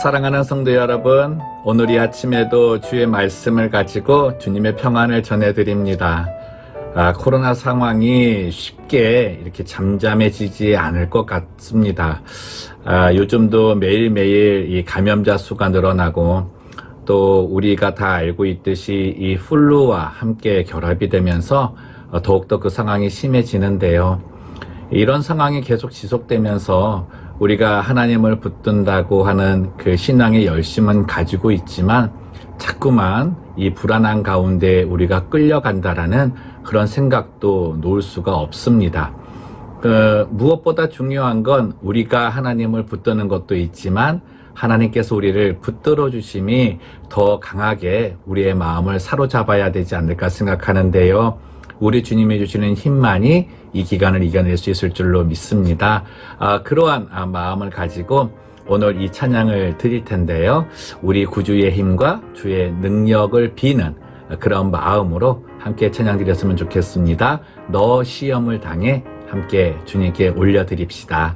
사랑하는 성도 여러분, 오늘 이 아침에도 주의 말씀을 가지고 주님의 평안을 전해드립니다. 코로나 상황이 쉽게 이렇게 잠잠해지지 않을 것 같습니다. 요즘도 매일매일 이 감염자 수가 늘어나고 또 우리가 다 알고 있듯이 이 플루와 함께 결합이 되면서 더욱더 그 상황이 심해지는데요. 이런 상황이 계속 지속되면서 우리가 하나님을 붙든다고 하는 그 신앙의 열심은 가지고 있지만 자꾸만 이 불안한 가운데 우리가 끌려간다라는 그런 생각도 놓을 수가 없습니다. 무엇보다 중요한 건 우리가 하나님을 붙드는 것도 있지만 하나님께서 우리를 붙들어 주심이 더 강하게 우리의 마음을 사로잡아야 되지 않을까 생각하는데요. 우리 주님이 주시는 힘만이 이 기간을 이겨낼 수 있을 줄로 믿습니다. 그러한 마음을 가지고 오늘 이 찬양을 드릴 텐데요. 우리 구주의 힘과 주의 능력을 비는 그런 마음으로 함께 찬양 드렸으면 좋겠습니다. 너 시험을 당해 함께 주님께 올려드립시다.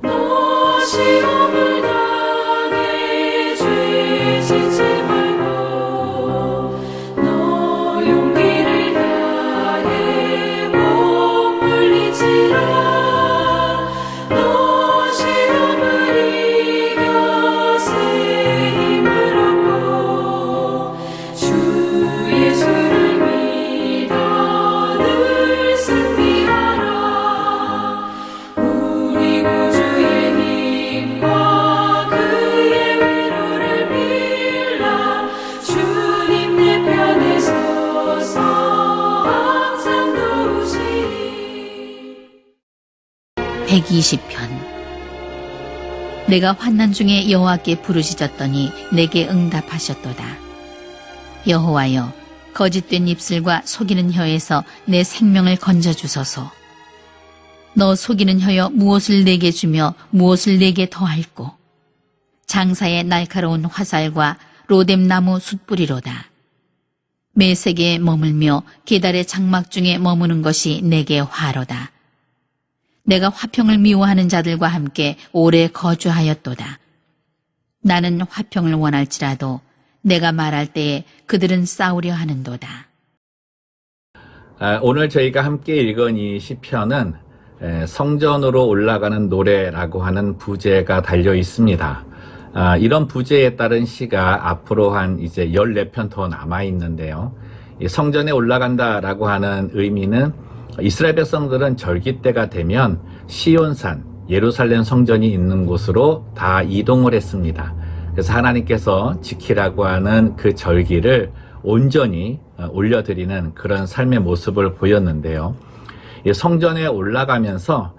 너 시험을 당해 죄 짓지 말고 너 용기를 다해 못 물리치라. 너 시험을 이겨 새 힘을 얻고 주 예수를 믿어 늘 승리하라. 우리 구주의 힘과 그의 위로를 빌라. 주님 내 편에 서서 항상 도우시리. 120편. 내가 환난 중에 여호와께 부르짖었더니 내게 응답하셨도다. 여호와여, 거짓된 입술과 속이는 혀에서 내 생명을 건져주소서. 너 속이는 혀여 무엇을 내게 주며 무엇을 내게 더할꼬. 장사의 날카로운 화살과 로뎀나무 숯불이로다. 매색에 머물며 계달의 장막 중에 머무는 것이 내게 화로다. 내가 화평을 미워하는 자들과 함께 오래 거주하였도다. 나는 화평을 원할지라도 내가 말할 때에 그들은 싸우려 하는도다. 오늘 저희가 함께 읽은 이 시편은 성전으로 올라가는 노래라고 하는 부제가 달려 있습니다. 이런 부제에 따른 시가 앞으로 한 이제 14편 더 남아 있는데요. 이 성전에 올라간다라고 하는 의미는 이스라엘 백성들은 절기 때가 되면 시온산, 예루살렘 성전이 있는 곳으로 다 이동을 했습니다. 그래서 하나님께서 지키라고 하는 그 절기를 온전히 올려드리는 그런 삶의 모습을 보였는데요. 이 성전에 올라가면서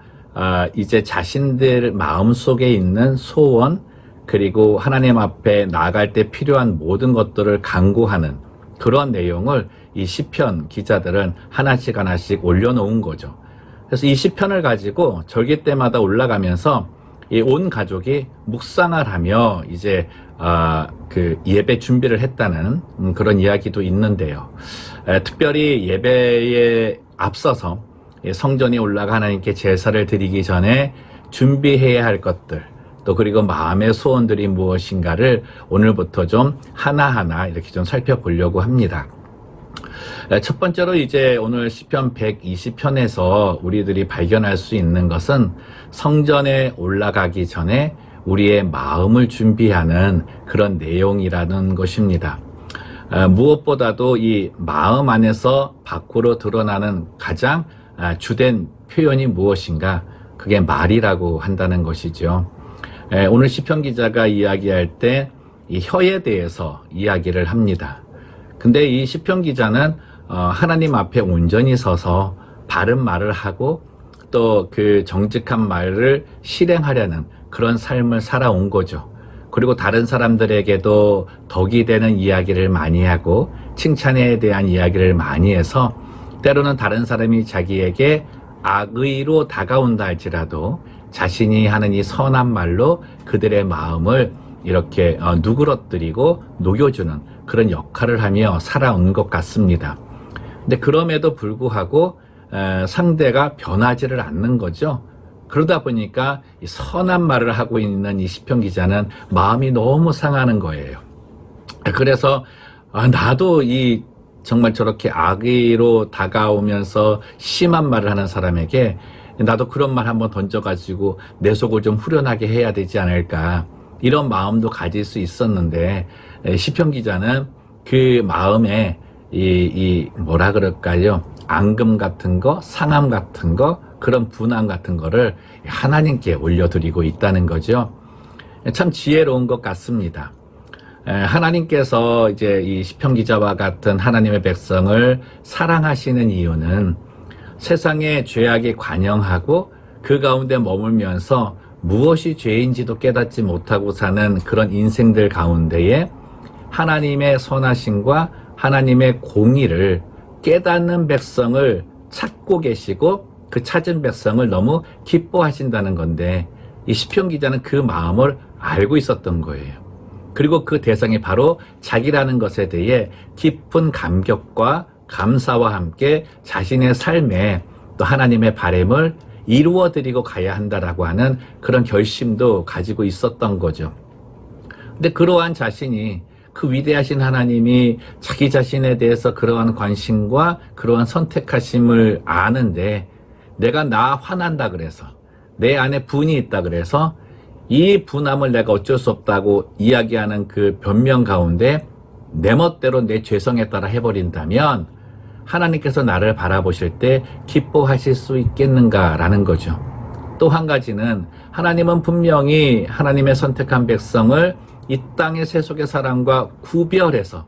이제 자신들 마음속에 있는 소원, 그리고 하나님 앞에 나아갈 때 필요한 모든 것들을 간구하는 그런 내용을 이 시편 기자들은 하나씩 하나씩 올려놓은 거죠. 그래서 이 시편을 가지고 절기 때마다 올라가면서 이 온 가족이 묵상을 하며 이제 그 예배 준비를 했다는 그런 이야기도 있는데요. 특별히 예배에 앞서서 성전에 올라가 하나님께 제사를 드리기 전에 준비해야 할 것들, 또 그리고 마음의 소원들이 무엇인가를 오늘부터 좀 하나하나 이렇게 좀 살펴보려고 합니다. 첫 번째로 이제 오늘 시편 120편에서 우리들이 발견할 수 있는 것은 성전에 올라가기 전에 우리의 마음을 준비하는 그런 내용이라는 것입니다. 무엇보다도 이 마음 안에서 밖으로 드러나는 가장 주된 표현이 무엇인가? 그게 말이라고 한다는 것이죠. 오늘 시편 기자가 이야기할 때 이 혀에 대해서 이야기를 합니다. 근데 이 시편 기자는 하나님 앞에 온전히 서서 바른 말을 하고 또 그 정직한 말을 실행하려는 그런 삶을 살아온 거죠. 그리고 다른 사람들에게도 덕이 되는 이야기를 많이 하고 칭찬에 대한 이야기를 많이 해서 때로는 다른 사람이 자기에게 악의로 다가온다 할지라도 자신이 하는 이 선한 말로 그들의 마음을 이렇게 누그러뜨리고 녹여주는 그런 역할을 하며 살아온 것 같습니다. 근데 그럼에도 불구하고 상대가 변하지를 않는 거죠. 그러다 보니까 이 선한 말을 하고 있는 이 시편 기자는 마음이 너무 상하는 거예요. 그래서 나도 이 정말 저렇게 악의로 다가오면서 심한 말을 하는 사람에게 나도 그런 말 한번 던져가지고 내 속을 좀 후련하게 해야 되지 않을까, 이런 마음도 가질 수 있었는데, 시편 기자는 그 마음에 이 뭐라 그럴까요? 앙금 같은 거, 상함 같은 거, 그런 분함 같은 거를 하나님께 올려드리고 있다는 거죠. 참 지혜로운 것 같습니다. 하나님께서 이제 이 시편 기자와 같은 하나님의 백성을 사랑하시는 이유는 세상의 죄악에 관영하고 그 가운데 머물면서 무엇이 죄인지도 깨닫지 못하고 사는 그런 인생들 가운데에 하나님의 선하심과 하나님의 공의를 깨닫는 백성을 찾고 계시고 그 찾은 백성을 너무 기뻐하신다는 건데, 이 시편 기자는 그 마음을 알고 있었던 거예요. 그리고 그 대상이 바로 자기라는 것에 대해 깊은 감격과 감사와 함께 자신의 삶에 또 하나님의 바람을 이루어드리고 가야 한다라고 하는 그런 결심도 가지고 있었던 거죠. 근데 그러한 자신이, 그 위대하신 하나님이 자기 자신에 대해서 그러한 관심과 그러한 선택하심을 아는데, 내가 나 화난다 그래서, 내 안에 분이 있다 그래서 이 분함을 내가 어쩔 수 없다고 이야기하는 그 변명 가운데 내 멋대로 내 죄성에 따라 해버린다면 하나님께서 나를 바라보실 때 기뻐하실 수 있겠는가라는 거죠. 또 한 가지는, 하나님은 분명히 하나님의 선택한 백성을 이 땅의 세속의 사람과 구별해서,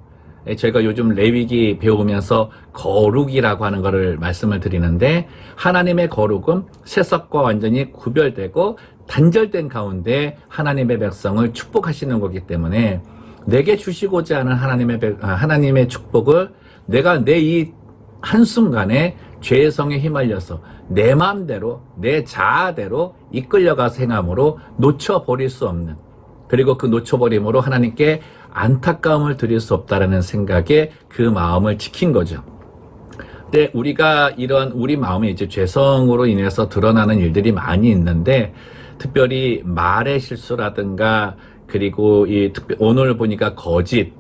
저희가 요즘 레위기 배우면서 거룩이라고 하는 것을 말씀을 드리는데, 하나님의 거룩은 세속과 완전히 구별되고 단절된 가운데 하나님의 백성을 축복하시는 거기 때문에, 내게 주시고자 하는 하나님의 축복을 내가 내 이 한순간에 죄성에 휘말려서 내 마음대로 내 자아대로 이끌려가서 행함으로 놓쳐버릴 수 없는, 그리고 그 놓쳐버림으로 하나님께 안타까움을 드릴 수 없다라는 생각에 그 마음을 지킨 거죠. 근데 우리가 이런 우리 마음에 이제 죄성으로 인해서 드러나는 일들이 많이 있는데, 특별히 말의 실수라든가, 그리고 오늘 보니까 거짓,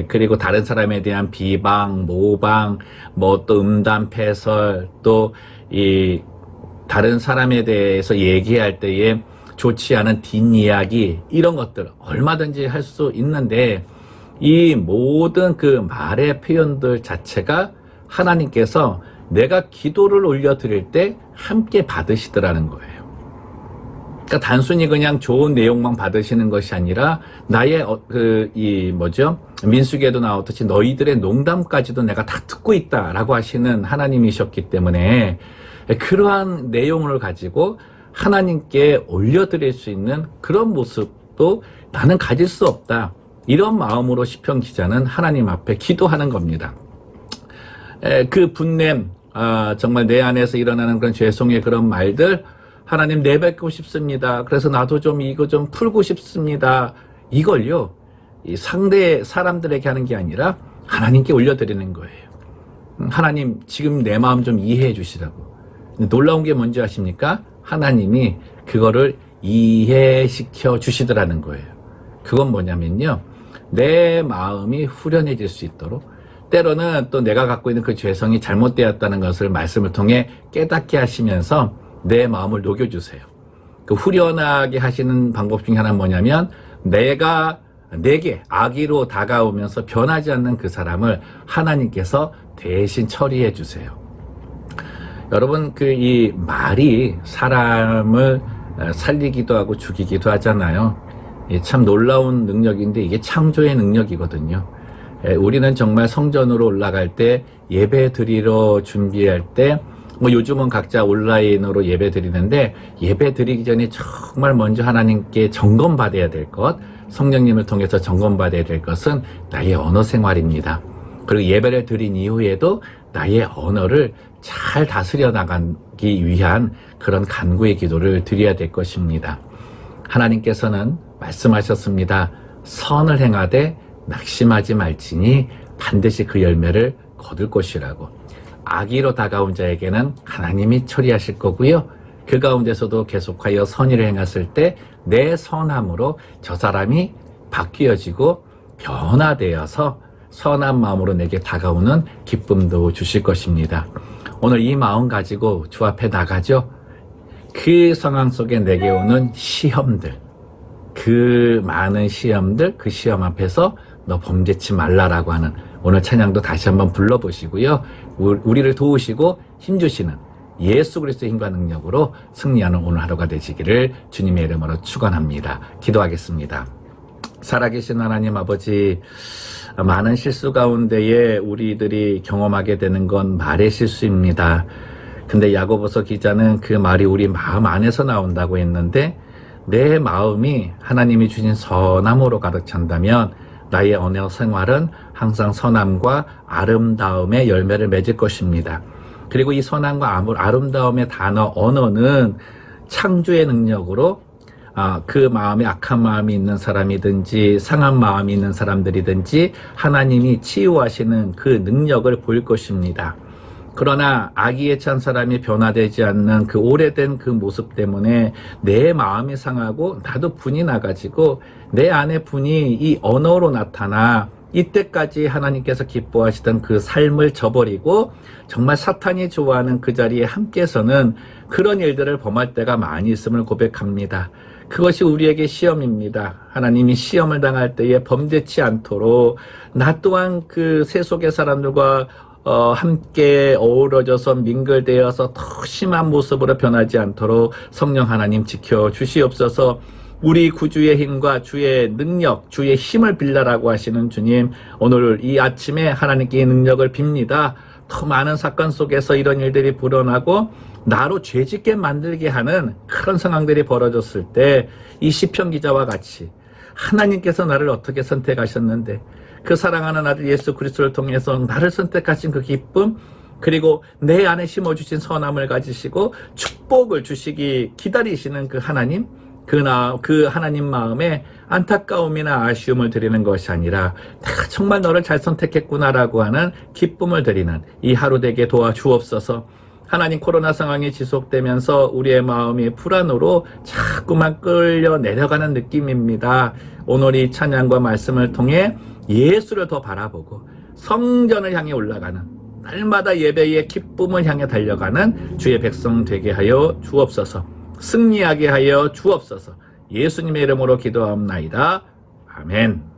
그리고 다른 사람에 대한 비방, 모방, 뭐 또 음담, 패설, 또 이 다른 사람에 대해서 얘기할 때에 좋지 않은 뒷이야기, 이런 것들 얼마든지 할 수 있는데, 이 모든 그 말의 표현들 자체가 하나님께서 내가 기도를 올려드릴 때 함께 받으시더라는 거예요. 그러니까 단순히 그냥 좋은 내용만 받으시는 것이 아니라, 나의 민수기에도 나오듯이 너희들의 농담까지도 내가 다 듣고 있다라고 하시는 하나님이셨기 때문에, 그러한 내용을 가지고 하나님께 올려드릴 수 있는 그런 모습도 나는 가질 수 없다, 이런 마음으로 시편 기자는 하나님 앞에 기도하는 겁니다. 그 분냄, 정말 내 안에서 일어나는 그런 죄송의 그런 말들, 하나님 내뱉고 싶습니다. 그래서 나도 좀 이거 좀 풀고 싶습니다. 이걸요, 이 상대 사람들에게 하는 게 아니라 하나님께 올려드리는 거예요. 하나님, 지금 내 마음 좀 이해해 주시라고. 놀라운 게 뭔지 아십니까? 하나님이 그거를 이해시켜 주시더라는 거예요. 그건 뭐냐면요, 내 마음이 후련해질 수 있도록, 때로는 또 내가 갖고 있는 그 죄성이 잘못되었다는 것을 말씀을 통해 깨닫게 하시면서 내 마음을 녹여주세요. 그 후련하게 하시는 방법 중에 하나는 뭐냐면, 내게 악의로 다가오면서 변하지 않는 그 사람을 하나님께서 대신 처리해 주세요. 여러분, 이 말이 사람을 살리기도 하고 죽이기도 하잖아요. 참 놀라운 능력인데, 이게 창조의 능력이거든요. 우리는 정말 성전으로 올라갈 때, 예배 드리러 준비할 때, 요즘은 각자 온라인으로 예배 드리는데, 예배 드리기 전에 정말 먼저 하나님께 점검받아야 될 것, 성령님을 통해서 점검받아야 될 것은 나의 언어 생활입니다. 그리고 예배를 드린 이후에도 나의 언어를 잘 다스려 나가기 위한 그런 간구의 기도를 드려야 될 것입니다. 하나님께서는 말씀하셨습니다. 선을 행하되 낙심하지 말지니 반드시 그 열매를 거둘 것이라고. 악의로 다가온 자에게는 하나님이 처리하실 거고요, 그 가운데서도 계속하여 선의를 행했을 때 내 선함으로 저 사람이 바뀌어지고 변화되어서 선한 마음으로 내게 다가오는 기쁨도 주실 것입니다. 오늘 이 마음 가지고 주 앞에 나가죠. 그 상황 속에 내게 오는 시험들, 그 많은 시험들, 그 시험 앞에서 너 범죄치 말라라고 하는 오늘 찬양도 다시 한번 불러보시고요. 우리를 도우시고 힘주시는 예수 그리스도의 힘과 능력으로 승리하는 오늘 하루가 되시기를 주님의 이름으로 축원합니다. 기도하겠습니다. 살아계신 하나님 아버지, 많은 실수 가운데에 우리들이 경험하게 되는 건 말의 실수입니다. 근데 야고보서 기자는 그 말이 우리 마음 안에서 나온다고 했는데, 내 마음이 하나님이 주신 선함으로 가득 찬다면 나의 언어 생활은 항상 선함과 아름다움의 열매를 맺을 것입니다. 그리고 이 선함과 아름다움의 단어 언어는 창조의 능력으로 그 마음에 악한 마음이 있는 사람이든지 상한 마음이 있는 사람들이든지 하나님이 치유하시는 그 능력을 보일 것입니다. 그러나 악의에 찬 사람이 변화되지 않는 그 오래된 그 모습 때문에 내 마음이 상하고 나도 분이 나가지고 내 안에 분이 이 언어로 나타나 이때까지 하나님께서 기뻐하시던 그 삶을 저버리고 정말 사탄이 좋아하는 그 자리에 함께서는 그런 일들을 범할 때가 많이 있음을 고백합니다. 그것이 우리에게 시험입니다. 하나님이 시험을 당할 때에 범죄치 않도록 나 또한 그 세속의 사람들과 함께 어우러져서 민글되어서 더 심한 모습으로 변하지 않도록 성령 하나님 지켜 주시옵소서. 우리 구주의 힘과 주의 능력, 주의 힘을 빌라라고 하시는 주님, 오늘 이 아침에 하나님께 이 능력을 빕니다. 더 많은 사건 속에서 이런 일들이 불어나고 나로 죄짓게 만들게 하는 그런 상황들이 벌어졌을 때 이 시편 기자와 같이 하나님께서 나를 어떻게 선택하셨는데 그 사랑하는 아들 예수 그리스도를 통해서 나를 선택하신 그 기쁨, 그리고 내 안에 심어주신 선함을 가지시고 축복을 주시기 기다리시는 그 하나님, 그 하나님 마음에 안타까움이나 아쉬움을 드리는 것이 아니라 내가 정말 너를 잘 선택했구나라고 하는 기쁨을 드리는 이 하루 되게 도와주옵소서. 하나님, 코로나 상황이 지속되면서 우리의 마음이 불안으로 자꾸만 끌려 내려가는 느낌입니다. 오늘 이 찬양과 말씀을 통해 예수를 더 바라보고 성전을 향해 올라가는, 날마다 예배의 기쁨을 향해 달려가는 주의 백성 되게 하여 주옵소서. 승리하게 하여 주옵소서. 예수님의 이름으로 기도하옵나이다. 아멘.